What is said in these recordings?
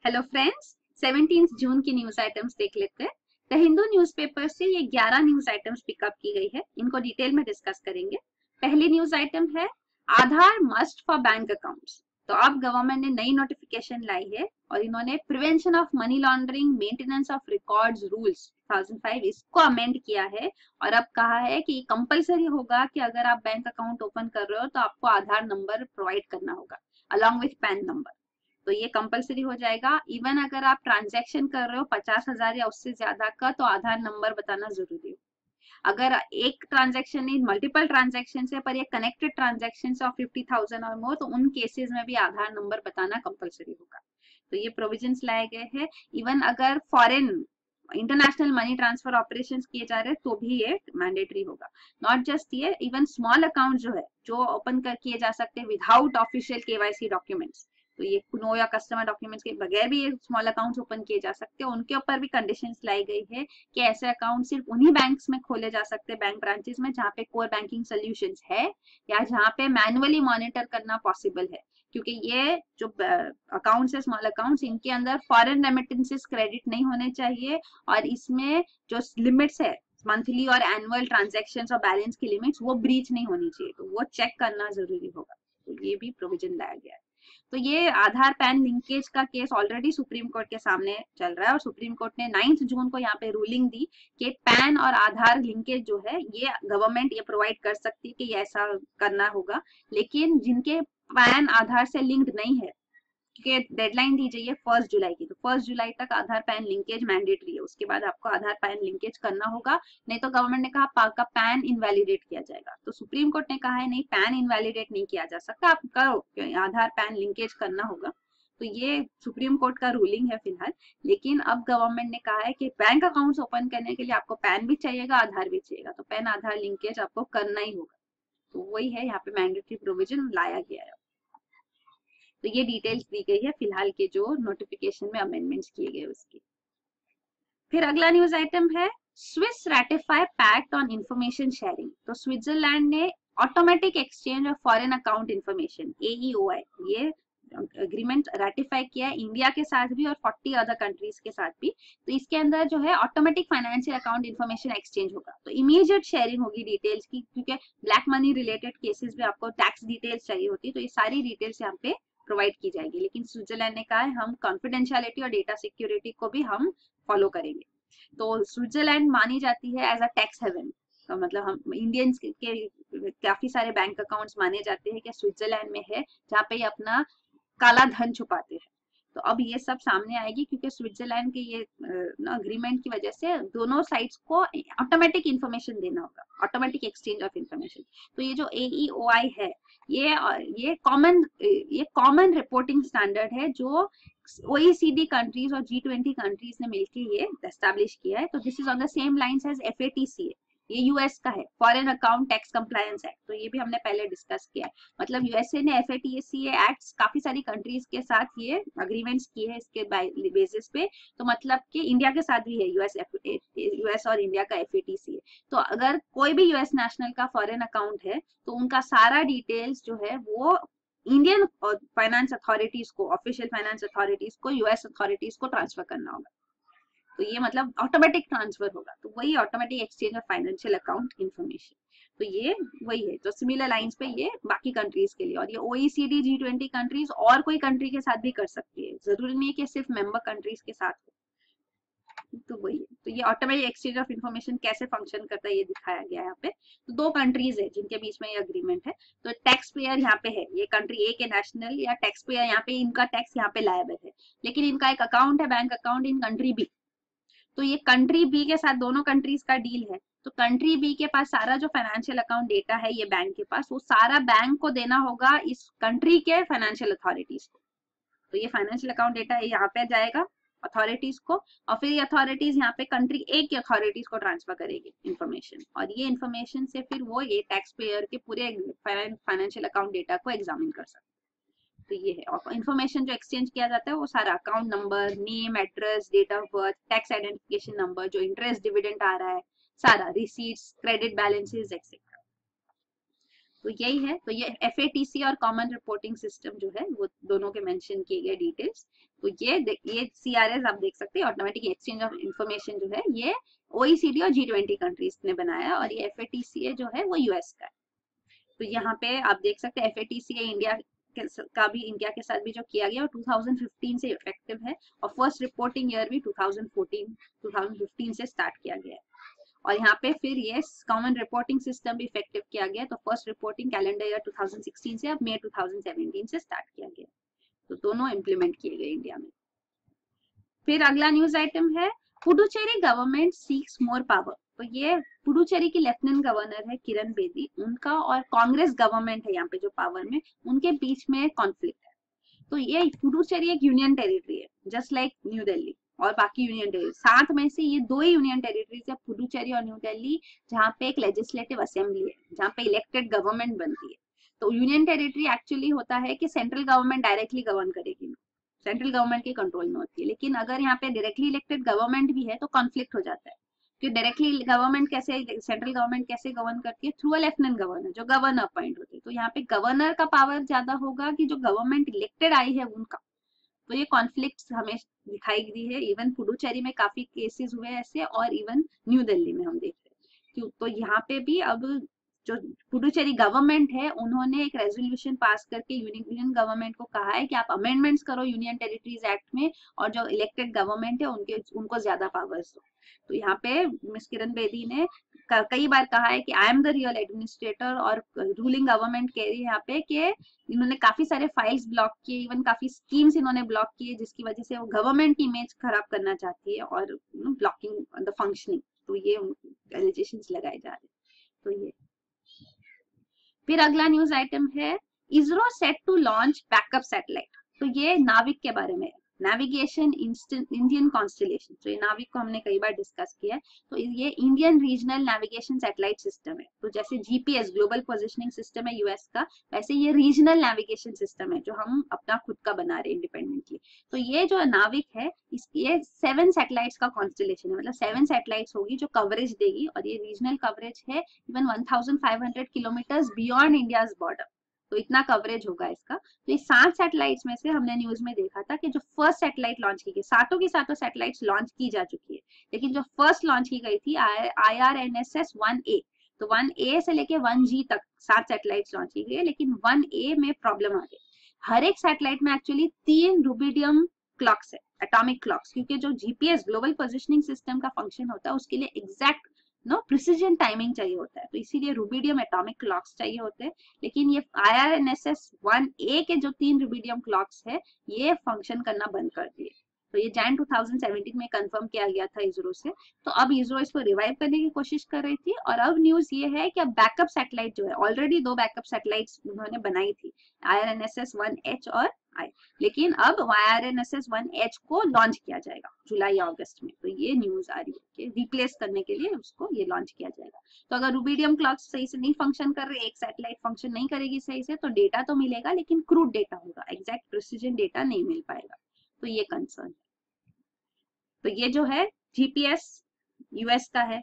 Hello friends, 17 जून की news items देख लेते हैं। द हिंदू न्यूज़पेपर से ये 11 न्यूज आइटम्स पिकअप की गई है, इनको डिटेल में डिस्कस करेंगे। पहली न्यूज आइटम है आधार मस्ट फॉर बैंक अकाउंट्स। तो अब गवर्नमेंट ने नई नोटिफिकेशन लाई है और इन्होंने prevention of money laundering maintenance of records rules 2005 इसको अमेंड किया है और अब कहा है कि कंपलसरी होगा कि अगर आप बैंक अकाउंट ओपन कर रहे हो तो आपको आधार नंबर प्रोवाइड करना होगा अलॉन्ग विथ पैन नंबर। तो ये कंपलसरी हो जाएगा। इवन अगर आप ट्रांजैक्शन कर रहे हो 50,000 या उससे ज्यादा का, तो आधार नंबर बताना जरूरी है। अगर एक ट्रांजैक्शन नहीं मल्टीपल ट्रांजैक्शन है पर ये कनेक्टेड ट्रांजैक्शन ऑफ 50,000 और मोर, तो उन केसेस में भी आधार नंबर बताना कंपलसरी होगा। तो ये प्रोविजंस लाए गए हैं। इवन अगर foreign international money transfer operation किए जा रहे हैं तो भी ये मैंडेटरी होगा। नॉट जस्ट ये, इवन स्मॉल अकाउंट जो है जो ओपन कर किए जा सकते हैं विदाउट ऑफिशियल केवाईसी डॉक्यूमेंट्स, तो ये नो या कस्टमर डॉक्यूमेंट्स के बगैर भी ये स्मॉल अकाउंट्स ओपन किए जा सकते हैं। उनके ऊपर भी कंडीशंस लाई गई है कि ऐसे अकाउंट सिर्फ उन्हीं बैंक्स में खोले जा सकते हैं, बैंक ब्रांचेस में, जहाँ पे कोर बैंकिंग सोल्यूशंस है या जहाँ पे मैनुअली मॉनिटर करना पॉसिबल है। क्योंकि ये जो अकाउंट्स है स्मॉल अकाउंट्स, इनके अंदर फॉरेन रेमिटेंसेस क्रेडिट नहीं होने चाहिए और इसमें जो लिमिट्स है मंथली और एनुअल ट्रांजेक्शन और बैलेंस की लिमिट्स वो ब्रीच नहीं होनी चाहिए, तो वो चेक करना जरूरी होगा। तो ये भी प्रोविजन लाया गया है। तो ये आधार पैन लिंकेज का केस ऑलरेडी सुप्रीम कोर्ट के सामने चल रहा है और सुप्रीम कोर्ट ने 9 जून को यहाँ पे रूलिंग दी कि पैन और आधार लिंकेज जो है ये गवर्नमेंट ये प्रोवाइड कर सकती है कि ये ऐसा करना होगा। लेकिन जिनके पैन आधार से लिंक्ड नहीं है, क्योंकि डेडलाइन दी जाइए 1 जुलाई की, तो 1 जुलाई तक आधार पैन लिंकेज मैंडेटरी है। उसके बाद आपको आधार पैन लिंकेज करना होगा, नहीं तो गवर्नमेंट ने कहा आपका पैन इनवैलिडेट किया जाएगा। तो सुप्रीम कोर्ट ने कहा है नहीं, पैन इनवैलिडेट नहीं किया जा सकता, आप करो, आधार पैन लिंकेज करना होगा। तो ये सुप्रीम कोर्ट का रूलिंग है फिलहाल। लेकिन अब गवर्नमेंट ने कहा है कि बैंक अकाउंट्स ओपन करने के लिए आपको पैन भी चाहिएगा, आधार भी चाहिएगा, तो पैन आधार लिंकेज आपको करना ही होगा। तो वही है, यहाँ पे मैंडेटरी प्रोविजन लाया गया है। तो ये डिटेल्स दी गई है फिलहाल के जो नोटिफिकेशन में अमेंडमेंट्स किए गए उसकी। फिर अगला न्यूज आइटम है Swiss ratify pact on information sharing. तो स्विट्जरलैंड ने automatic exchange of foreign account information AEOI ये एग्रीमेंट रैटिफाई किया है इंडिया के साथ भी और 40 अदर कंट्रीज के साथ भी। तो इसके अंदर जो है automatic financial account information exchange होगा, तो इमीडिएट शेयरिंग होगी डिटेल्स की, क्योंकि ब्लैक मनी रिलेटेड केसेस में आपको टैक्स डिटेल्स चाहिए होती है, तो ये सारी डिटेल्स यहाँ पे प्रोवाइड की जाएगी। लेकिन स्विट्जरलैंड ने कहा है हम कॉन्फिडेंशियलिटी और डेटा सिक्योरिटी को भी हम फॉलो करेंगे। तो स्विट्जरलैंड मानी जाती है एज अ टैक्स हेवन। तो मतलब हम इंडियंस के काफी सारे बैंक अकाउंट्स माने जाते हैं कि स्विट्जरलैंड में है, जहाँ पे अपना काला धन छुपाते हैं। तो अब ये सब सामने आएगी क्योंकि स्विट्जरलैंड के ये अग्रीमेंट की वजह से दोनों साइड्स को ऑटोमेटिक इंफॉर्मेशन देना होगा, ऑटोमेटिक एक्सचेंज ऑफ इंफॉर्मेशन। तो ये जो AEOI है ये कॉमन रिपोर्टिंग स्टैंडर्ड है जो OECD कंट्रीज और G20 कंट्रीज ने मिलकर ये एस्टैब्लिश किया है। तो this is on the same lines as FATCA, ये यूएस का है, foreign account tax compliance act. तो ये भी हमने पहले डिस्कस किया है। मतलब यूएसए ने FATCA एक्ट्स काफी सारी कंट्रीज के साथ ये अग्रीमेंट्स किए हैं इसके बेसिस पे। तो मतलब कि इंडिया के साथ भी है यूएस और इंडिया का FATCA। तो अगर कोई भी यूएस नेशनल का फॉरेन अकाउंट है तो उनका सारा डिटेल्स जो है वो इंडियन फाइनेंस अथॉरिटीज को, ऑफिशियल फाइनेंस अथॉरिटीज को, यूएस अथॉरिटीज को ट्रांसफर करना होगा। तो ये मतलब ऑटोमेटिक ट्रांसफर होगा, तो वही automatic exchange of financial account information. तो ये वही है, तो सिमिलर लाइंस पे ये बाकी कंट्रीज के लिए, और ये OECD G20 कंट्रीज और कोई कंट्री के साथ भी कर सकती है, जरूरी नहीं है कि सिर्फ मेंबर कंट्रीज के साथ हो। तो वही है। तो ये ऑटोमेटिक एक्सचेंज ऑफ इंफॉर्मेशन कैसे फंक्शन करता है ये दिखाया गया है यहाँ पे। तो 2 कंट्रीज है जिनके बीच में ये अग्रीमेंट है। तो टैक्स पेयर यहाँ पे है, ये कंट्री A के नेशनल या टैक्स पेयर यहाँ पे, इनका टैक्स यहाँ पे लायबल है, लेकिन इनका एक अकाउंट है, bank account in country B। तो ये कंट्री B के साथ दोनों कंट्रीज का डील है। तो कंट्री B के पास सारा जो फाइनेंशियल अकाउंट डेटा है ये बैंक के पास, वो सारा बैंक को देना होगा इस कंट्री के फाइनेंशियल अथॉरिटीज को। तो ये फाइनेंशियल अकाउंट डेटा यहाँ पे जाएगा अथॉरिटीज को, और फिर ये अथॉरिटीज यहाँ पे कंट्री A की अथॉरिटीज को ट्रांसफर करेगी इंफॉर्मेशन, और ये इंफॉर्मेशन से फिर वो ये टैक्स पेयर के पूरे फाइनेंशियल अकाउंट डेटा को एग्जामिन कर सकते हैं। तो ये है, और इन्फॉर्मेशन जो एक्सचेंज किया जाता है वो सारा account number, name, address, date of birth, tax identification number, जो इंटरेस्ट डिविडेंड आ रहा है, सारा रिसीट्स, क्रेडिट बैलेंसेस एक्सेट्रा। तो यही है। तो ये FATC और कॉमन रिपोर्टिंग सिस्टम जो है वो दोनों के मेंशन किए गए डिटेल्स। तो ये CRS आप देख सकते हैं, ऑटोमेटिक एक्सचेंज ऑफ इंफॉर्मेशन जो है ये OECD और G20 कंट्रीज ने बनाया, और ये FATCA जो है वो US का है। तो यहाँ पे आप देख सकते हैं FATCA इंडिया का भी, इंडिया के साथ भी जो किया गया, 2015 से इफेक्टिव है, और फर्स्ट रिपोर्टिंग ईयर भी 2015 से स्टार्ट किया गया है। और यहाँ पे फिर ये कॉमन रिपोर्टिंग सिस्टम भी इफेक्टिव किया गया, तो फर्स्ट रिपोर्टिंग कैलेंडर ईयर 2016 से अब मई 2017 से स्टार्ट किया गया, तो दोनों इम्प्लीमेंट किए गए इंडिया में। फिर अगला न्यूज आइटम है Puducherry government seeks more power. तो ये पुडुचेरी की लेफ्टिनेंट गवर्नर है किरण बेदी, उनका और कांग्रेस गवर्नमेंट है यहाँ पे जो पावर में, उनके बीच में कॉन्फ्लिक्ट है। तो ये पुडुचेरी एक यूनियन टेरिटरी है, जस्ट लाइक न्यू दिल्ली और बाकी यूनियन टेरिटरी, 7 में से ये 2 ही यूनियन टेरिटरीज है, पुडुचेरी और न्यू दिल्ली, जहाँ पे एक लेजिस्लेटिव असेंबली है, जहाँ पे इलेक्टेड गवर्नमेंट बनती है। तो यूनियन टेरिटरी एक्चुअली होता है कि सेंट्रल गवर्नमेंट डायरेक्टली गवर्न करेगी, सेंट्रल गवर्नमेंट के कंट्रोल में होती है। लेकिन अगर यहाँ पे डायरेक्टली इलेक्टेड गवर्नमेंट भी है तो कॉन्फ्लिक्ट हो जाता है, कि डायरेक्टली गवर्नमेंट कैसे, सेंट्रल गवर्नमेंट कैसे गवर्न करती है, थ्रू अ लेफ्टिनेंट गवर्नर, जो गवर्नर अपॉइंट होते हैं। तो यहाँ पे गवर्नर का पावर ज्यादा होगा कि जो गवर्नमेंट इलेक्टेड आई है उनका। तो ये कॉन्फ्लिक्ट हमें दिखाई दी है, इवन पुडुचेरी में काफी केसेस हुए ऐसे, और इवन न्यू दिल्ली में हम देख रहे हैं। तो यहाँ पे भी अब जो पुडुचेरी गवर्नमेंट है उन्होंने एक रेजोल्यूशन पास करके यूनियन गवर्नमेंट को कहा है कि आप अमेंडमेंट्स करो यूनियन टेरिटरीज एक्ट में, और जो इलेक्टेड गवर्नमेंट है उनको ज्यादा पावर्स दो। तो यहाँ पे मिस किरण बेदी ने कई बार कहा है कि I am the real administrator, और रूलिंग गवर्नमेंट कह रही है यहाँ पे कि इन्होंने काफी सारे फाइल्स ब्लॉक किए, इवन काफी स्कीम्स इन्होंने ब्लॉक किए, जिसकी वजह से वो गवर्नमेंट की इमेज खराब करना चाहती है और ब्लॉकिंग द फंक्शनिंग। तो ये एलिगेशंस लगाए जा रहे हैं। तो ये फिर अगला न्यूज आइटम है ISRO set to launch backup satellite. तो ये नाविक के बारे में, नेविगेशन इंडियन कॉन्स्टलेशन। तो ये नाविक को हमने कई बार डिस्कस किया है। तो ये Indian regional navigation satellite system है। तो जैसे GPS ग्लोबल पोजिशनिंग सिस्टम है US का, वैसे ये रीजनल नेविगेशन सिस्टम है जो हम अपना खुद का बना रहे हैं इंडिपेंडेंटली। तो ये जो नाविक है ये 7 सैटेलाइट्स का कॉन्स्टलेशन है, मतलब 7 सैटेलाइट्स होगी जो कवरेज देगी, और ये रीजनल कवरेज है even 1500 kilometre beyond India's border. तो इतना कवरेज होगा इसका। तो ये 7 सैटेलाइट्स में से हमने न्यूज में देखा था कि जो फर्स्ट सैटेलाइट लॉन्च की गई, सातों की सातों सैटेलाइट्स लॉन्च की जा चुकी है, लेकिन जो फर्स्ट लॉन्च की गई थी IRNSS 1A, तो 1A से लेके 1G तक 7 सैटेलाइट्स लॉन्च की गई, लेकिन 1A में प्रॉब्लम आ गई। हर एक सैटेलाइट में एक्चुअली 3 रुबिडियम क्लॉक्स है, एटॉमिक क्लॉक्स, क्योंकि जो GPS ग्लोबल पोजिशनिंग सिस्टम का फंक्शन होता है उसके लिए एग्जैक्ट प्रिसिजन टाइमिंग चाहिए होता है, तो इसीलिए रुबिडियम एटॉमिक क्लॉक्स चाहिए होते हैं। लेकिन ये IRNSS 1A के जो 3 रुबिडियम क्लॉक्स है ये फंक्शन करना बंद कर दिए। तो ये जैन 2017 में कंफर्म किया गया था इसरो से। तो अब इसरो इसको रिवाइव करने की कोशिश कर रही थी, और अब न्यूज ये है कि अब बैकअप सैटेलाइट जो है, ऑलरेडी 2 बैकअप सैटेलाइट्स उन्होंने बनाई थी, IRNSS 1H और I, लेकिन अब IRNSS 1H को लॉन्च किया जाएगा जुलाई या अगस्त में। तो ये न्यूज आ रही है कि रिप्लेस करने के लिए उसको ये लॉन्च किया जाएगा। तो अगर रुबिडियम क्लॉक्स सही से नहीं फंक्शन कर रहे, एक सैटेलाइट फंक्शन नहीं करेगी सही से, तो डेटा तो मिलेगा लेकिन क्रूड डेटा होगा, एग्जैक्ट प्रिसिजन डेटा नहीं मिल पाएगा। तो ये कंसर्न है। तो ये जो है GPS US का है,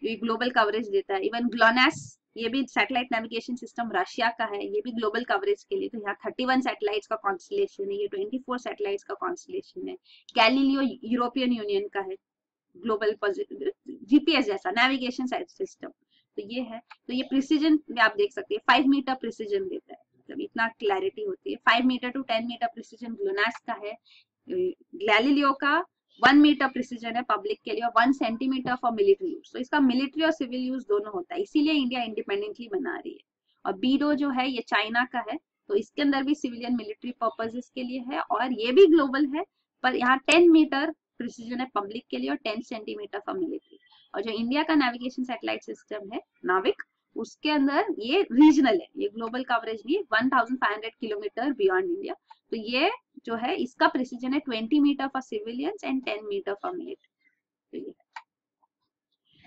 ये ग्लोबल कवरेज देता है। इवन GLONASS ये भी सैटेलाइट नेविगेशन सिस्टम रशिया का है, ये भी ग्लोबल कवरेज के लिए। तो यहाँ 31 सैटेलाइट्स का कॉन्स्टलेशन है, ये 24 सैटेलाइट्स का कॉन्स्टलेशन है। गैलीलियो यूरोपियन यूनियन का है, ग्लोबल GPS जैसा नेविगेशन सिस्टम। तो ये है। तो ये प्रिसीजन आप देख सकते हैं 5 मीटर प्रिसीजन देता है, मतलब इतना क्लैरिटी होती है। 5 meter to 10 meter precision GLONASS का है। गैलीलियो का 1 मीटर प्रिसीजन है पब्लिक के लिए, और 1 सेंटीमीटर फॉर मिलिट्री यूज। तो इसका मिलिट्री और सिविल यूज दोनों होता है, इसीलिए इंडिया इंडिपेंडेंटली बना रही है। और बीडो जो है ये चाइना का है, तो इसके अंदर भी सिविलियन मिलिट्री पर्पजेस के लिए है, और ये भी ग्लोबल है, पर यहाँ 10 मीटर प्रिसीजन है पब्लिक के लिए और 10 सेंटीमीटर फॉर मिलिट्री। और जो इंडिया का नेविगेशन सैटेलाइट सिस्टम है नाविक, उसके अंदर ये रीजनल है, ये ग्लोबल कवरेज भी 1500 किलोमीटर बियॉन्ड इंडिया। तो ये जो है इसका प्रिसीजन है 20 meter for civilians and 10 meter for military. तो ये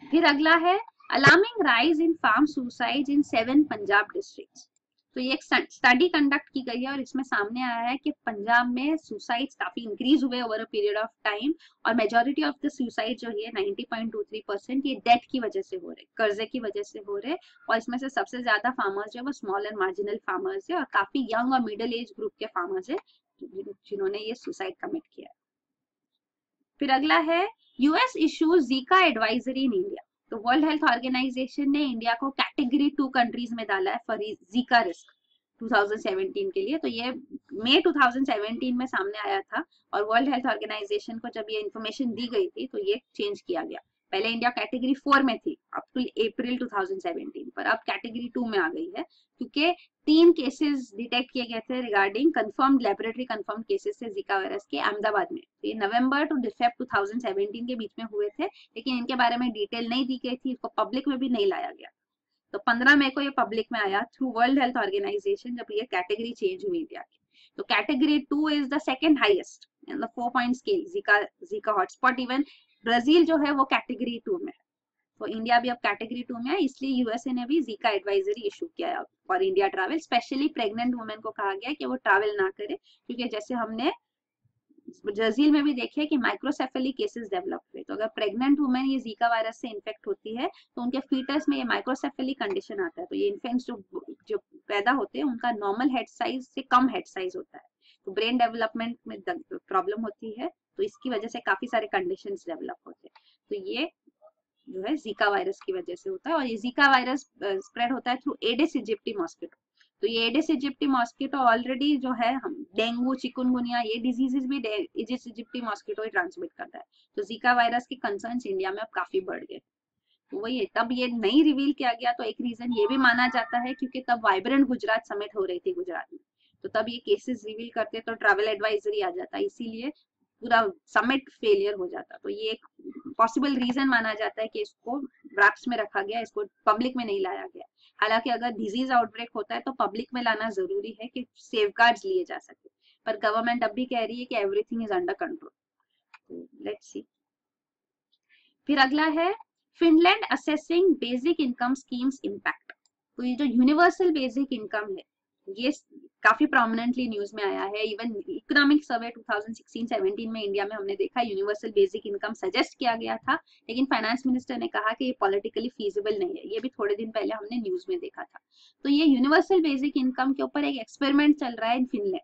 फिर अगला है alarming rise in farm suicide in 7 Punjab districts. तो ये एक स्टडी कंडक्ट की गई है और इसमें सामने आया है कि पंजाब में सुसाइड्स काफी इंक्रीज हुए over a period of time, और मेजोरिटी ऑफ द सुसाइड जो है 90.23% ये डेट की वजह से हो रहे, कर्जे की वजह से हो रहे, और इसमें से सबसे ज्यादा फार्मर्स जो है वो स्मॉल एंड मार्जिनल फार्मर्स है, और काफी यंग और मिडिल एज ग्रुप के फार्मर्स है जिन्होंने ये सुसाइड कमिट किया है। फिर अगला है US issues Zika advisory in India. तो वर्ल्ड हेल्थ ऑर्गेनाइजेशन ने इंडिया को कैटेगरी 2 कंट्रीज में डाला है फॉर जीका रिस्क 2017 के लिए। तो ये मई 2017 में सामने आया था, और वर्ल्ड हेल्थ ऑर्गेनाइजेशन को जब ये इन्फॉर्मेशन दी गई थी तो ये चेंज किया गया। पहले इंडिया कैटेगरी 4 में थी अप टू अप्रैल 2017, पर अब कैटेगरी 2 में आ गई है, क्योंकि 3 केसेस डिटेक्ट किए गए थे regarding confirmed laboratory confirmed cases थे जीका वायरस के अहमदाबाद में। तो ये नवंबर टू दिसंबर 2017 के बीच में हुए थे, लेकिन इनके बारे में डिटेल नहीं दी गई थी, इसको पब्लिक में भी नहीं लाया गया। तो 15 मई को ये पब्लिक में आया थ्रू वर्ल्ड हेल्थ ऑर्गेनाइजेशन, जब ये कैटेगरी चेंज हुई इंडिया की। तो category 2 is the second highest in the 4-point scale Zika hotspot. Even Brazil जो है वो कैटेगरी 2 में है, तो इंडिया भी अब कैटेगरी 2 में है, इसलिए यूएसए ने भी जीका एडवाइजरी इशू किया है for India travel. Specially pregnant women को कहा गया है कि वो ट्रैवल ना करे, क्योंकि जैसे हमने ब्राजील में भी देखे कि माइक्रोसेफेली केसेस डेवलप हुए। तो अगर प्रेग्नेंट वुमेन ये जीका वायरस से इन्फेक्ट होती है तो उनके फीटस में ये माइक्रोसेफेली कंडीशन आता है। तो ये इन्फेंट्स जो पैदा होते हैं उनका नॉर्मल हेड साइज से कम हेड साइज होता है, तो ब्रेन डेवलपमेंट में प्रॉब्लम होती है, तो इसकी वजह से काफी सारे कंडीशंस डेवलप होते हैं। तो ये जो है जीका वायरस की वजह से होता है, और ये जीका वायरस स्प्रेड होता है थ्रू एडिस इजिप्टी मॉस्किटो। तो ये एडिस इजिप्टी मॉस्किटो ऑलरेडी जो है हम डेंगू चिकुनगुनिया ये डिजीजेस भी एडिस इजिप्टी मॉस्किटो ही ट्रांसमिट करता है। तो जीका वायरस के कंसर्न्स इंडिया में अब काफी बढ़ गए। तो वही है, तब ये नहीं रिवील किया गया, तो एक रीजन ये भी माना जाता है क्योंकि तब वाइब्रेंट गुजरात समिट हो रही थी गुजरात में, तो तब ये केसेस रिवील करते तो ट्रैवल एडवाइजरी आ जाता, इसीलिए पूरा समिट फेलियर हो जाता। तो ये एक पॉसिबल रीजन माना जाता है कि इसको रैप्स में रखा गया, इसको पब्लिक में नहीं लाया गया। हालांकि अगर डिजीज आउटब्रेक होता है तो पब्लिक में लाना जरूरी है कि सेफगार्ड्स लिए जा सके, पर गवर्नमेंट अब भी कह रही है कि एवरीथिंग इज अंडर कंट्रोल। तो लेट्स सी। फिर अगला है Finland assessing basic income schemes impact. तो ये जो यूनिवर्सल बेसिक इनकम है ये काफी प्रोमिनेंटली न्यूज में आया है। इवन इकोनॉमिक सर्वे 2016-17 में इंडिया में हमने देखा यूनिवर्सल बेसिक इनकम सजेस्ट किया गया था, लेकिन फाइनेंस मिनिस्टर ने कहा कि ये पॉलिटिकली फीजिबल नहीं है। ये भी थोड़े दिन पहले हमने न्यूज में देखा था। तो ये यूनिवर्सल बेसिक इनकम के ऊपर एक एक्सपेरिमेंट चल रहा है इन फिनलैंड।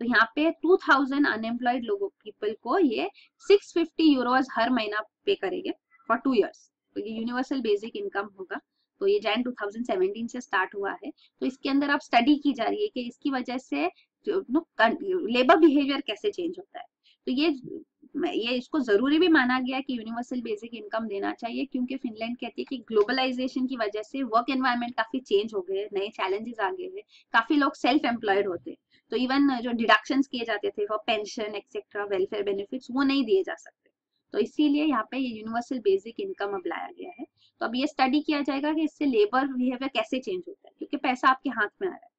तो यहाँ पे 2000 अनएम्प्लॉयड लोगों पीपल को ये 650 यूरोज हर महीना पे करेंगे फॉर 2 years। तो ये यूनिवर्सल बेसिक इनकम होगा। तो ये जैन 2017 से स्टार्ट हुआ है। तो इसके अंदर अब स्टडी की जा रही है कि इसकी वजह से लेबर बिहेवियर कैसे चेंज होता है। तो ये इसको जरूरी भी माना गया कि यूनिवर्सल बेसिक इनकम देना चाहिए, क्योंकि फिनलैंड कहती है कि ग्लोबलाइजेशन की वजह से वर्क एनवायरनमेंट काफी चेंज हो गए, नए चैलेंजेस आ गए हैं, काफी लोग सेल्फ एम्प्लॉयड होते हैं। तो इवन जो डिडक्शंस किए जाते थे for pension etcetera welfare benefits वो नहीं दिए जा सकते। तो इसीलिए यहाँ पे ये यूनिवर्सल बेसिक इनकम अब लाया गया है। तो अब ये स्टडी किया जाएगा कि इससे लेबर बिहेवियर कैसे चेंज होता है, क्योंकि पैसा आपके हाथ में आ रहा है,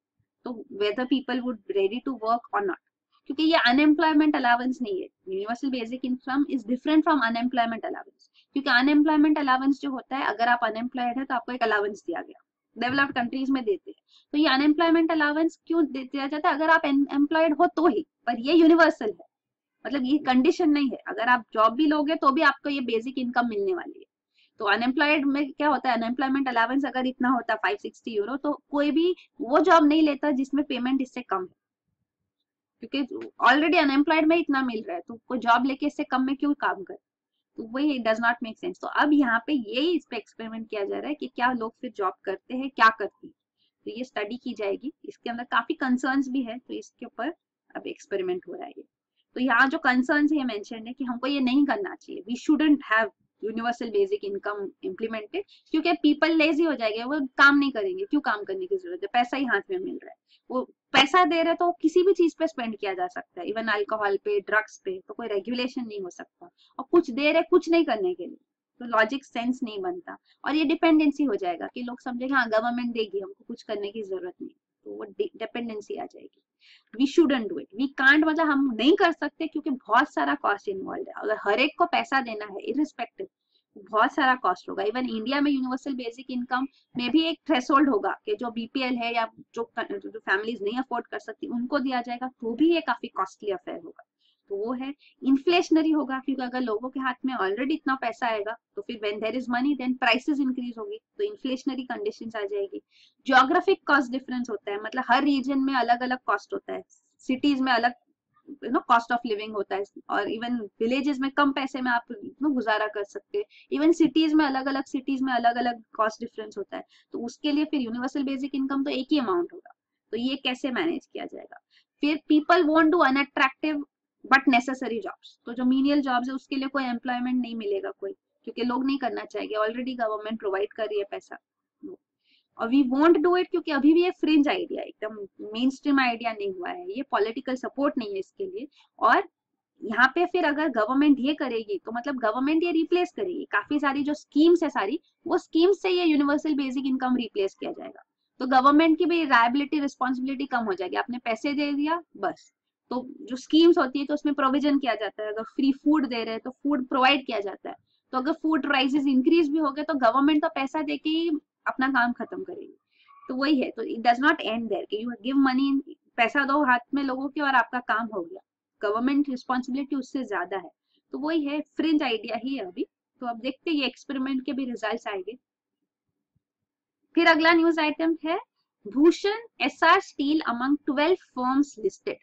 तो whether people would ready to work और नॉट। क्योंकि ये अनएम्प्लॉयमेंट अलाउंस नहीं है, universal basic income is different from unemployment allowance. क्योंकि अनएम्प्लॉयमेंट अलाउंस जो होता है, अगर आप अनएम्प्लॉयड है तो आपको एक अलाउंस दिया गया, डेवलप्ड कंट्रीज में देते हैं। तो ये अनएम्प्लॉयमेंट अलाउंस क्यों दिया जाता है? अगर आप एम्प्लॉयड हो तो ही, पर ये यूनिवर्सल है, मतलब ये कंडीशन नहीं है, अगर आप जॉब भी लोगे तो भी आपको ये बेसिक इनकम मिलने वाली है। तो अनएम्प्लॉयड में क्या होता है, अनएम्प्लॉयमेंट अलाउंस अगर इतना होता 560 यूरो, तो कोई भी वो जॉब नहीं लेता जिसमें पेमेंट इससे कम है, क्योंकि ऑलरेडी अनएम्प्लॉयड में इतना मिल रहा है, तो कोई जॉब लेके इससे कम में क्यों काम करे? तो वही डज नॉट मेक सेंस। तो अब यहाँ पे यही इस पे एक्सपेरिमेंट किया जा रहा है कि क्या लोग फिर जॉब करते हैं, क्या करती है। तो ये स्टडी की जाएगी, इसके अंदर काफी कंसर्न्स भी है, तो इसके ऊपर अब एक्सपेरिमेंट हो रहा है। तो यहाँ जो कंसर्न्स है मेंशन है कि हमको ये नहीं करना चाहिए, we shouldn't have universal basic income implemented, क्योंकि पीपल लेजी हो जाएंगे, वो काम नहीं करेंगे, क्यों काम करने की जरूरत है, पैसा ही हाथ में मिल रहा है, वो पैसा दे रहे तो किसी भी चीज पे स्पेंड किया जा सकता है, इवन अल्कोहल पे ड्रग्स पे, तो कोई रेगुलेशन नहीं हो सकता। और कुछ दे रहे कुछ नहीं करने के लिए, तो लॉजिक सेंस नहीं बनता, और ये डिपेंडेंसी हो जाएगा कि लोग समझेंगे हाँ गवर्नमेंट देगी, हमको कुछ करने की जरूरत नहीं, तो वो डिपेंडेंसी आ जाएगी। We shouldn't do it, we can't, मतलब हम नहीं कर सकते क्योंकि बहुत सारा कॉस्ट इन्वॉल्व है। अगर हर एक को पैसा देना है इरिस्पेक्टिव, बहुत सारा कॉस्ट होगा। इवन इंडिया में यूनिवर्सल बेसिक इनकम में भी एक थ्रेशोल्ड होगा कि जो बीपीएल है या जो फैमिलीज नहीं अफोर्ड कर सकती उनको दिया जाएगा, तो भी ये काफी कॉस्टली अफेयर होगा। तो वो है इन्फ्लेशनरी होगा, क्योंकि अगर लोगों के हाथ में ऑलरेडी इतना पैसा आएगा तो फिर when there is money then prices increase होगी, तो इन्फ्लेशनरी कंडीशंस आ जाएगी। ज्योग्राफिक कॉस्ट डिफरेंस होता है, मतलब हर रीजन में अलग अलग कॉस्ट होता है, सिटीज में अलग कॉस्ट ऑफ लिविंग होता है, और इवन विलेजेस में कम पैसे में आप गुजारा कर सकते हैं, इवन सिटीज में अलग अलग कॉस्ट डिफरेंस होता है। तो उसके लिए फिर यूनिवर्सल बेसिक इनकम तो एक ही अमाउंट होगा, तो ये कैसे मैनेज किया जाएगा। फिर people want do unattractive but necessary jobs, तो जो मीनियल जॉब्स है उसके लिए कोई एम्प्लॉयमेंट नहीं मिलेगा कोई, क्योंकि लोग नहीं करना चाहेंगे, ऑलरेडी गवर्नमेंट प्रोवाइड कर रही है पैसा। और वी वोंट डू इट क्योंकि अभी भी ये फ्रिंज आइडिया, एकदम मेन स्ट्रीम आइडिया नहीं हुआ है, ये पॉलिटिकल सपोर्ट नहीं है इसके लिए। और यहाँ पे फिर अगर गवर्नमेंट ये करेगी तो मतलब गवर्नमेंट ये रिप्लेस करेगी, काफी सारी जो स्कीम्स है सारी, वो स्कीम्स से ये यूनिवर्सल बेसिक इनकम रिप्लेस किया जाएगा। तो गवर्नमेंट की भी लायबिलिटी रिस्पॉन्सिबिलिटी कम हो जाएगी, आपने पैसे दे दिया बस। तो जो स्कीम्स होती है तो उसमें प्रोविजन किया जाता है, अगर फ्री फूड दे रहे हैं तो फूड प्रोवाइड किया जाता है, तो अगर फूड प्राइसेस इंक्रीज भी हो गए तो गवर्नमेंट तो पैसा देके ही अपना काम खत्म करेगी। तो वही है, तो it does not end there कि यू गिव मनी, पैसा दो हाथ में लोगों के और आपका काम हो गया, गवर्नमेंट रिस्पॉन्सिबिलिटी उससे ज्यादा है। तो वही है, फ्रिंज आइडिया ही है अभी। तो अब देखते हैं ये एक्सपेरिमेंट के भी रिजल्ट्स आएंगे। फिर अगला न्यूज आइटम है Bhushan SR steel among 12 firms listed.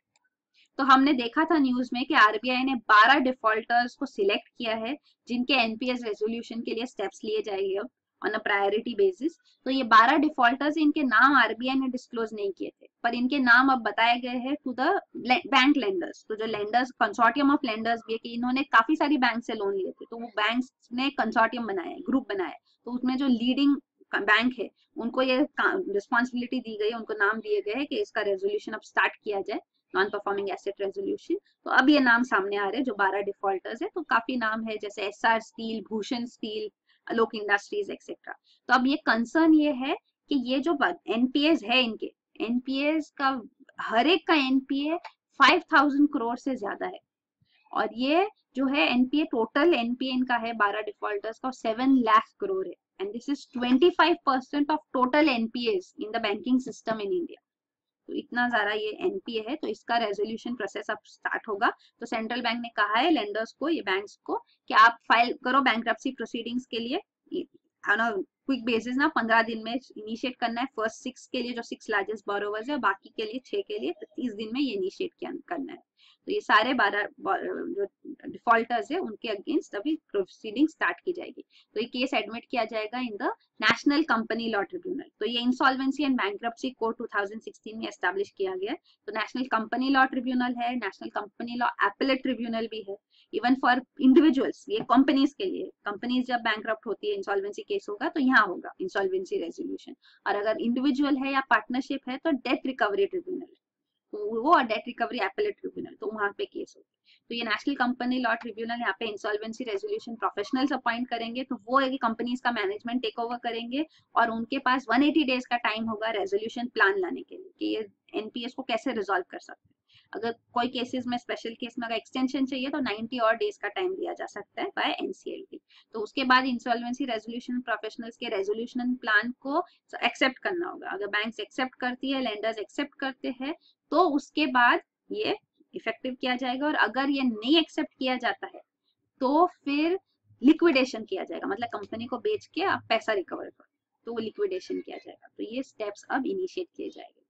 तो हमने देखा था न्यूज में कि आरबीआई ने 12 डिफॉल्टर्स को सिलेक्ट किया है जिनके एनपीएस रेजोल्यूशन के लिए स्टेप्स लिए जाएंगे अब ऑन अ प्रायोरिटी बेसिस। तो ये 12 डिफॉल्टर्स, इनके नाम आरबीआई ने डिस्क्लोज नहीं किए थे, पर इनके नाम अब बताए गए हैं टू द बैंक लेंडर्स। तो जो लेंडर्स कंसोर्टियम ऑफ लेंडर्स भी है कि इन्होंने काफी सारी बैंक से लोन लिए थे, तो वो बैंक्स ने कंसोर्टियम बनाया है, ग्रुप बनाया है, तो उसमें जो लीडिंग बैंक है उनको ये रिस्पॉन्सिबिलिटी दी गई है, उनको नाम दिए गए हैं कि इसका रेजोल्यूशन अब स्टार्ट किया जाए, नॉन परफॉर्मिंग एसेट रेजोल्यूशन। तो अब ये नाम सामने आ रहे हैं जो 12 डिफॉल्टर्स है, तो काफी नाम है जैसे SR steel, Bhushan steel, Alok industries etcetera. तो अब ये कंसर्न ये है कि ये जो एनपीएस है इनके, एनपीएस का हर एक का एनपीए 5000 करोड़ से ज्यादा है, और ये जो है एनपीए, टोटल एनपीए इनका है 12 डिफॉल्टर्स का 7 लाख करोड़ है, and this is 25% of total NPS in the banking system in India. तो इतना ज्यादा ये एनपीए है, तो इसका रेजोल्यूशन प्रोसेस अब स्टार्ट होगा। तो सेंट्रल बैंक ने कहा है लेंडर्स को, ये बैंक्स को, कि आप फाइल करो बैंक्रप्सी प्रोसीडिंग्स के लिए क्विक बेसिस ना, 15 दिन में इनिशिएट करना है, फर्स्ट 6 के लिए जो 6 लार्जेस्ट बोरोवर्स है, बाकी के लिए 6 के लिए 30 दिन में ये इनिशिएट करना है। तो ये सारे 12 जो डिफॉल्टर्स है उनके अगेंस्ट अभी प्रोसीडिंग स्टार्ट की जाएगी। तो ये केस एडमिट किया जाएगा in the national company law tribunal. तो ये इंसॉल्वेंसी एंड बैंक्रप्सी कोड 2016 में एस्टैब्लिश किया गया है। तो नेशनल कंपनी लॉ ट्रिब्यूनल है, national company law appellate tribunal भी है, इवन फॉर इंडिविजुअल्स, ये कंपनीज के लिए, कंपनीज जब बैंक्रप्ट होती है, इंसॉल्वेंसी केस होगा तो यहाँ होगा इंसॉल्वेंसी रेजोल्यूशन, और अगर इंडिविजुअल है या पार्टनरशिप है तो डेट रिकवरी ट्रिब्यूनल है, तो वो डेट रिकवरी एपेलेट ट्रिब्यूनल, तो वहां पे केस होगा। तो ये नेशनल कंपनी लॉ ट्रिब्यूनल यहाँ पे इंसॉल्वेंसी रेजोल्यूशन प्रोफेशनल्स अपॉइंट करेंगे, तो वो कंपनीज का मैनेजमेंट टेक ओवर करेंगे, और उनके पास 180 डेज का टाइम होगा रेजोल्यूशन प्लान लाने के लिए कि ये एनपीएस को कैसे रिजॉल्व कर सकते हैं। अगर कोई केसेस में, स्पेशल केस में अगर एक्सटेंशन चाहिए तो 90 और डेज का टाइम दिया जा सकता है बाय एनसीएलटी। तो उसके बाद इंसॉल्वेंसी रेजोल्यूशन प्रोफेशनल्स के रेजोल्यूशन प्लान को एक्सेप्ट करना होगा। अगर बैंक्स एक्सेप्ट करती है, लेंडर्स एक्सेप्ट करते हैं, तो उसके बाद ये इफेक्टिव किया जाएगा, और अगर ये नहीं एक्सेप्ट किया जाता है तो फिर लिक्विडेशन किया जाएगा, मतलब कंपनी को बेच के आप पैसा रिकवर करो, तो वो लिक्विडेशन किया जाएगा। तो ये स्टेप्स अब इनिशिएट किए जाएंगे।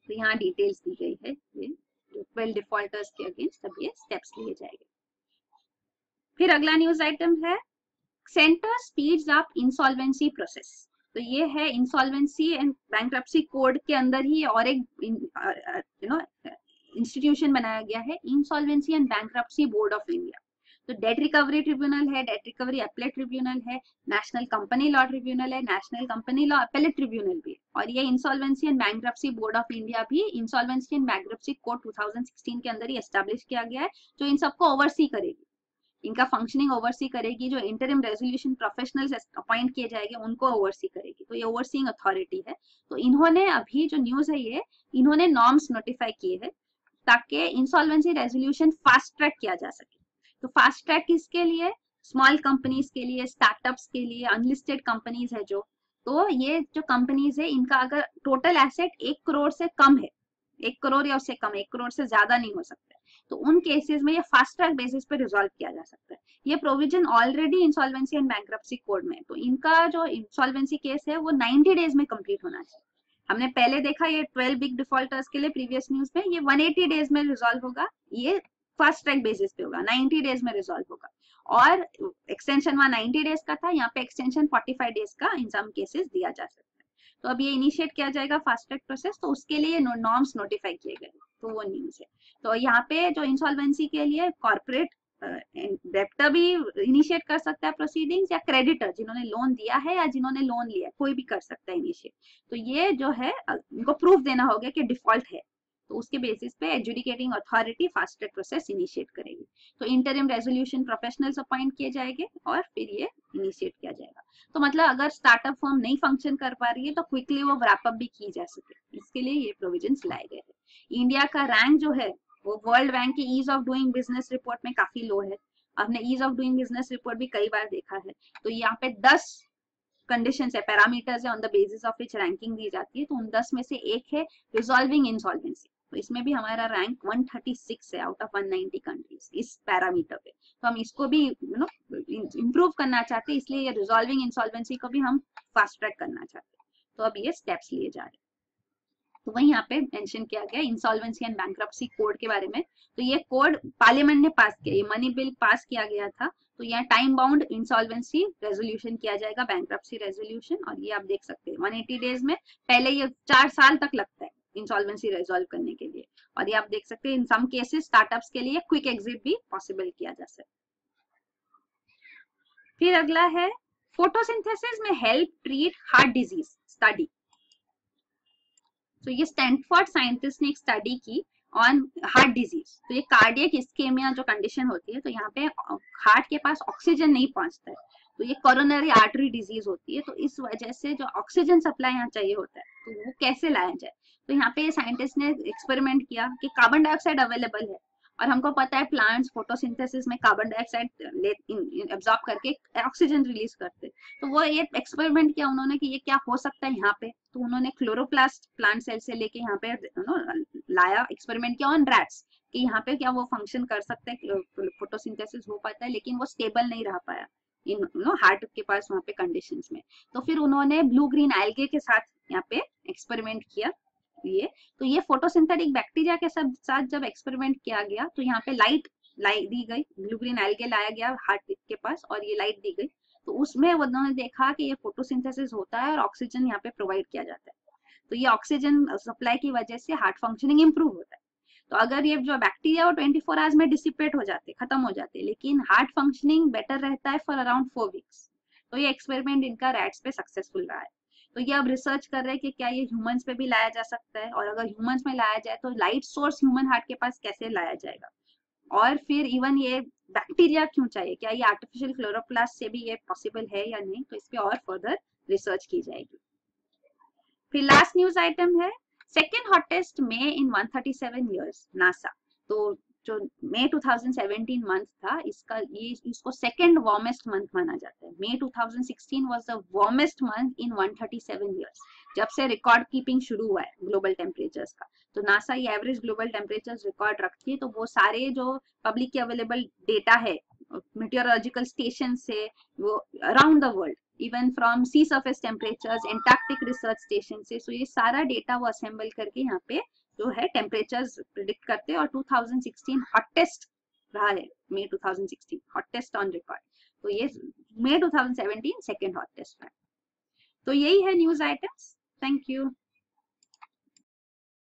तो यहाँ डिटेल्स दी गई है, ये 12 डिफॉल्टर्स के अगेंस्ट अब ये स्टेप्स लिए जाएंगे। फिर अगला न्यूज आइटम है centre speeds up insolvency process. तो ये है इंसॉल्वेंसी एंड बैंक्रप्सी कोड के अंदर ही और एक इंस्टीट्यूशन बनाया गया है, insolvency and bankruptcy board of India. तो डेट रिकवरी ट्रिब्यूनल है, डेट रिकवरी एपेलेट ट्रिब्यूनल है, नेशनल कंपनी लॉ ट्रिब्यूनल है, national company law appellate tribunal भी है, और ये insolvency and bankruptcy board of India भी इंसॉल्वेंसी एंड बैंक्रप्सी कोड 2016 के अंदर ही एस्टैब्लिश किया गया है, जो इन सबको ओवरसी करेगी, इनका फंक्शनिंग ओवरसी करेगी, जो इंटरिम रेजोल्यूशन प्रोफेशनल्स अपॉइंट किए जाएंगे उनको ओवरसी करेगी, तो ये ओवरसीइंग अथॉरिटी है। तो इन्होंने अभी जो न्यूज है ये, इन्होंने नॉर्म्स नोटिफाई किए हैं ताकि इंसॉल्वेंसी रेजोल्यूशन फास्ट ट्रैक किया जा सके। तो फास्ट ट्रैक किसके लिए, स्मॉल कंपनीज के लिए, स्टार्टअप्स के लिए, अनलिस्टेड कंपनीज है जो, तो ये जो कंपनीज है इनका अगर टोटल एसेट 1 करोड़ से कम है, 1 करोड़ या उससे कम, 1 करोड़ से ज्यादा नहीं हो सकता है, तो उन केसेस में ये फास्ट ट्रैक बेसिस पे रिजॉल्व किया जा सकता है। ये provision already insolvency and bankruptcy code में है, तो इनका जो इंसॉल्वेंसी केस है वो 90 डेज में कंप्लीट होना चाहिए। हमने पहले देखा ये 12 बिग डिफॉल्टर्स के लिए प्रीवियस न्यूज में, ये 180 डेज में रिजॉल्व होगा, ये फास्ट ट्रैक बेसिस पे होगा, 90 डेज में रिजॉल्व होगा। और एक्सटेंशन वहां 90 डेज का था, यहाँ पे एक्सटेंशन 45 डेज का इन सम केसेस दिया जा सकता है। तो अब ये इनिशिएट किया जाएगा फास्ट ट्रैक प्रोसेस, तो उसके लिए नॉर्म्स नोटिफाई किए गए, तो वो न्यूज है। तो यहाँ पे जो इंसॉल्वेंसी के लिए कॉर्पोरेट डेप्टर भी इनिशिएट कर सकता है प्रोसीडिंग्स, या क्रेडिटर जिन्होंने लोन दिया है या जिन्होंने लोन लिया है, कोई भी कर सकता है इनिशिएट। तो ये जो है इनको प्रूफ देना होगा कि डिफॉल्ट है, तो उसके बेसिस पे adjudicating authority fast track process initiate करेगी। तो इंटरिम रेजोल्यूशन प्रोफेशनल्स अपॉइंट किए जाएंगे और फिर ये इनिशिएट किया जाएगा। तो मतलब अगर स्टार्टअप फर्म नहीं फंक्शन कर पा रही है तो क्विकली वो रैप अप भी की जा सके, इसके लिए ये प्रोविजंस लाए गए हैं। इंडिया का रैंक जो है वो वर्ल्ड बैंक की ease of doing business report में काफी लो है। आपने ease of doing business report भी कई बार देखा है, तो यहाँ पे 10 कंडीशंस है, पैरामीटर्स है, on the basis of which ranking दी जाती है। तो उन 10 में से एक है रिजॉल्विंग इंसॉल्वेंसी, तो इसमें भी हमारा रैंक 136 है आउट ऑफ 190 कंट्रीज इस पैरामीटर पे। तो हम इसको भी इम्प्रूव करना चाहते हैं, इसलिए ये रिजॉल्विंग इंसॉल्वेंसी को भी हम फास्ट ट्रैक करना चाहते हैं। तो अब ये स्टेप्स लिए जा रहे हैं। तो वही यहाँ पे मेंशन किया गया इंसॉल्वेंसी एंड बैंक्रप्सी कोड के बारे में। तो ये कोड पार्लियामेंट ने पास किया, ये मनी बिल पास किया गया था। तो यहाँ टाइम बाउंड इंसॉल्वेंसी रेजोल्यूशन किया जाएगा, बैंक्रप्सी रेजोल्यूशन, और ये आप देख सकते हैं 180 डेज में, पहले ये 4 साल तक लगता है इंसॉल्वेंसी रिजॉल्व करने के लिए। और ये आप देख सकते हैं इन सम केसेस स्टार्टअप्स के लिए क्विक एग्जिट भी पॉसिबल किया जा सकता है। फिर अगला है फोटोसिंथेसिस में help treat heart disease study. तो ये स्टैनफोर्ड साइंटिस्ट ने एक स्टडी की ऑन हार्ट डिजीज। तो ये कार्डियक इस्केमिया जो कंडीशन होती है, तो यहाँ पे हार्ट के पास ऑक्सीजन नहीं पहुंचता है, तो ये कोरोनरी आर्टरी डिजीज होती है। तो इस वजह से जो ऑक्सीजन सप्लाई यहाँ चाहिए होता है, तो वो कैसे लाया जाए। तो यहाँ पे साइंटिस्ट ने एक्सपेरिमेंट किया कि कार्बन डाइऑक्साइड अवेलेबल है, और हमको पता है प्लांट्स फोटोसिंथेसिस में कार्बन डाइऑक्साइड एब्जॉर्ब करके ऑक्सीजन रिलीज करते। तो वो ये एक्सपेरिमेंट किया उन्होंने कि ये क्या हो सकता है यहाँ पे। तो उन्होंने क्लोरोप्लास्ट प्लांट सेल से लेके यहाँ पे लाया, एक्सपेरिमेंट किया ऑन रैट्स कि यहाँ पे क्या वो फंक्शन कर सकता है, फोटोसिंथेसिस हो पाता है, लेकिन वो स्टेबल नहीं रह पाया इन हार्ट के पास वहाँ पे कंडीशंस में। तो फिर उन्होंने ब्लू ग्रीन एल्गे के साथ यहाँ पे एक्सपेरिमेंट किया। तो ये फोटोसिंथेटिक बैक्टीरिया के साथ जब एक्सपेरिमेंट किया गया, तो यहाँ पे लाइट दी गई, ब्लू ग्रीन एल्गे लाया गया हार्ट के पास और ये लाइट दी गई। तो उसमें उन्होंने देखा कि ये फोटोसिंथेसिस होता है और ऑक्सीजन यहाँ पे प्रोवाइड किया जाता है। तो ये ऑक्सीजन सप्लाई की वजह से हार्ट फंक्शनिंग इंप्रूव होता है। तो अगर ये जो बैक्टीरिया वो 24 आवर्स में डिसिपेट हो जाते, खत्म हो जाते, लेकिन हार्ट फंक्शनिंग बेटर रहता है फॉर अराउंड 4 वीक्स। तो ये एक्सपेरिमेंट इनका रैट्स पे सक्सेसफुल रहा है। तो ये अब रिसर्च कर रहे हैं कि क्या ये ह्यूमंस पे भी लाया जा सकता है, और अगर ह्यूमंस में लाया जाए तो लाइट सोर्स ह्यूमन हार्ट के पास कैसे लाया जाएगा, और फिर इवन ये बैक्टीरिया क्यों चाहिए, क्या ये आर्टिफिशियल क्लोरोप्लास्ट से भी ये पॉसिबल है या नहीं। तो इस पे और फर्दर रिसर्च की जाएगी। फिर लास्ट न्यूज आइटम है सेकेंड हॉटेस्ट मे इन 137 ईयर्स नासा। तो जो मई 2017 मंथ था, इसको सेकेंड वार्मेस्ट मंथ माना जाता है। मई 2016 was the warmest month in 137 years, जब से रिकॉर्ड कीपिंग शुरू हुआ है ग्लोबल टेम्परेचर्स का। तो नासा ये एवरेज ग्लोबल टेम्परेचर्स रिकॉर्ड रखती है। तो वो सारे जो पब्लिक के अवेलेबल डेटा है मेटेरोलॉजिकल स्टेशन से, वो around the world, even from sea surface temperatures, Antarctic research station से, सो ये सारा डेटा वो असेंबल करके यहाँ पे जो है टेम्परेचर्स प्रिडिक्ट करते हैं। और 2016 हॉटेस्ट रहा है, मई 2016 हॉटेस्ट ऑन रिकॉर्ड। तो ये मई 2017 सेकेंड हॉटेस्ट है। तो यही है न्यूज आइटम्स। Thank you.